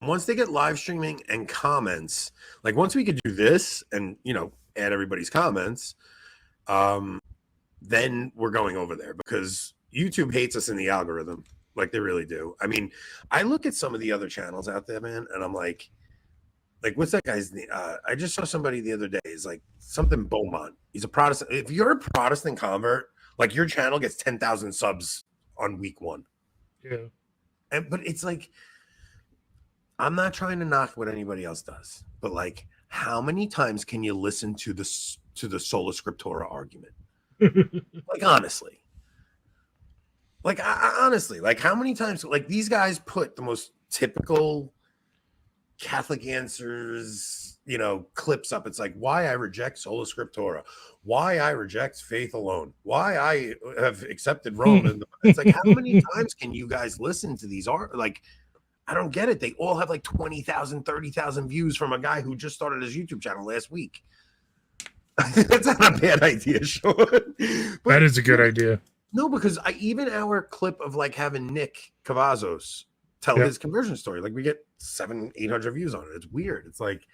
once they get live streaming and comments, like once we could do this and add everybody's comments, then we're going over there because YouTube hates us in the algorithm. Like they really do. I mean, I look at some of the other channels out there, man, and I'm like what's that guy's name? I just saw somebody the other day. Is like something Beaumont. He's a Protestant. If you're a Protestant convert, like your channel gets 10,000 subs on week 1. Yeah. But it's like, I'm not trying to knock what anybody else does, but like, how many times can you listen to the Sola Scriptura argument? Like honestly, like how many times? Like these guys put the most typical Catholic answers, clips up. It's like why I reject Sola Scriptura, why I reject faith alone, why I have accepted Rome. And it's like, how many times can you guys listen to these? Like, I don't get it. They all have like 20,000, 30,000 views from a guy who just started his YouTube channel last week. That's not a bad idea, Sean. That is a good idea. No, because even our clip of like having Nick Cavazos tell his conversion story, like we get 700-800 views on it. It's weird. It's like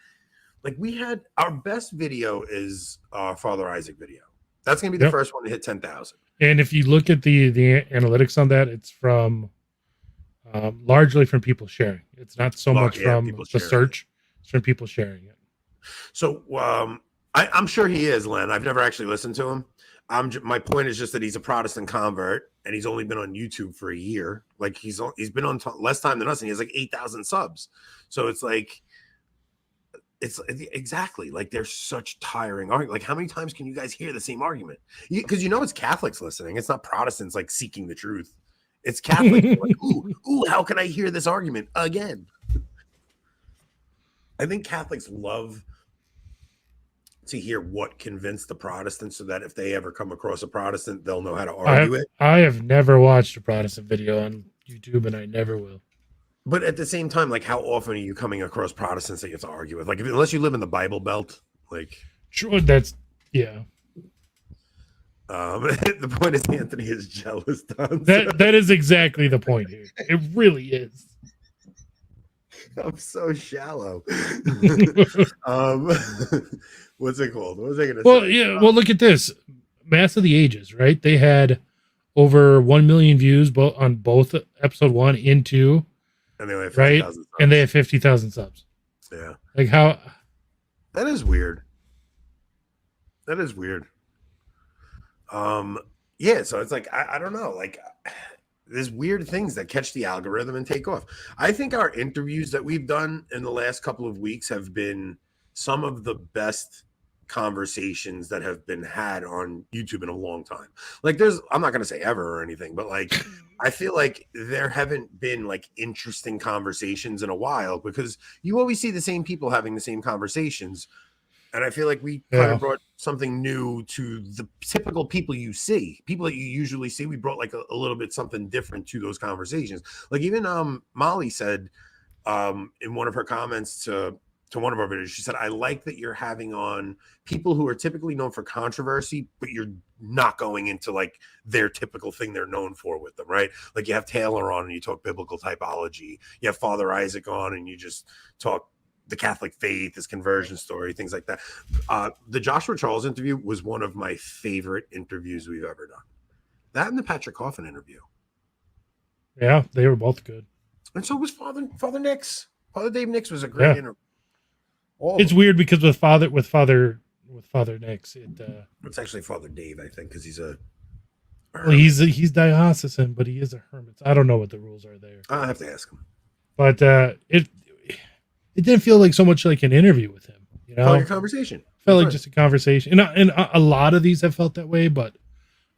we had our best video is Father Isaac video. That's gonna be the first one to hit 10,000. And if you look at the analytics on that, it's from largely from people sharing. It's not so much from the search. It's from people sharing it. So I'm sure he is, Len. I've never actually listened to him. My point is just that he's a Protestant convert and he's only been on YouTube for a year. Like he's been on less time than us, and he has like 8,000 subs. So it's like, it's exactly like there's such tiring argument. Like how many times can you guys hear the same argument? Because it's Catholics listening. It's not Protestants like seeking the truth. It's Catholics like, ooh, how can I hear this argument again? I think Catholics love to hear what convinced the Protestants so that if they ever come across a Protestant, they'll know how to argue it. I have never watched a Protestant video on YouTube, and I never will. But at the same time, like how often are you coming across Protestants that you have to argue with? Like unless you live in the Bible Belt, like sure, that's yeah. The point is Anthony is jealous, Don. That is exactly the point here. It really is. I'm so shallow. What's it called? What was I gonna say? Yeah. Well, look at this. Mass of the Ages, right? They had over 1 million views on both episode 1 and 2. And they only have 50,000 subs. And they have 50,000 subs. Yeah. Like how? That is weird. Yeah, so it's like I don't know, like there's weird things that catch the algorithm and take off. I think our interviews that we've done in the last couple of weeks have been some of the best conversations that have been had on YouTube in a long time. Like I'm not going to say ever or anything, but like I feel like there haven't been like interesting conversations in a while because you always see the same people having the same conversations. And I feel like we kind of brought something new to the typical people you see, people that you usually see. We brought like a little bit something different to those conversations. Like even Molly said in one of her comments to one of our videos, she said, I like that you're having on people who are typically known for controversy, but you're not going into like their typical thing they're known for with them, right? Like you have Taylor on and you talk biblical typology. You have Father Isaac on and you just talk the Catholic faith, his conversion story, things like that. The Joshua Charles interview was one of my favorite interviews we've ever done. That and the Patrick Coffin interview. Yeah, they were both good. And so was Father Nix. Father Dave Nix was a great interview. It's weird because with Father Nix, it's actually Father Dave, I think, because he's a hermit. Well, he's diocesan, but he is a hermit. I don't know what the rules are there. I'll have to ask him. But it didn't feel like so much like an interview with him. Felt like a conversation. Felt like just a conversation. And a lot of these have felt that way, but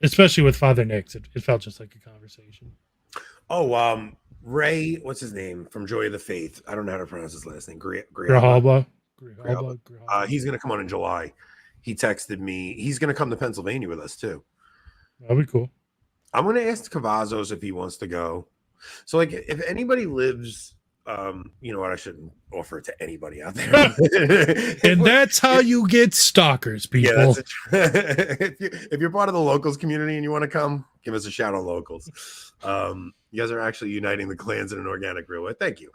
especially with Father Nix, it felt just like a conversation. Oh, Ray, what's his name from Joy of the Faith? I don't know how to pronounce his last name. Grijalba. He's going to come on in July. He texted me. He's going to come to Pennsylvania with us too. That'd be cool. I'm going to ask Cavazos if he wants to go. So, like, if anybody lives, you know what? I shouldn't offer it to anybody out there. And that's how you get stalkers, people. Yeah, if you're part of the locals community and you want to come, give us a shout on locals. You guys are actually uniting the clans in an organic real way. Thank you.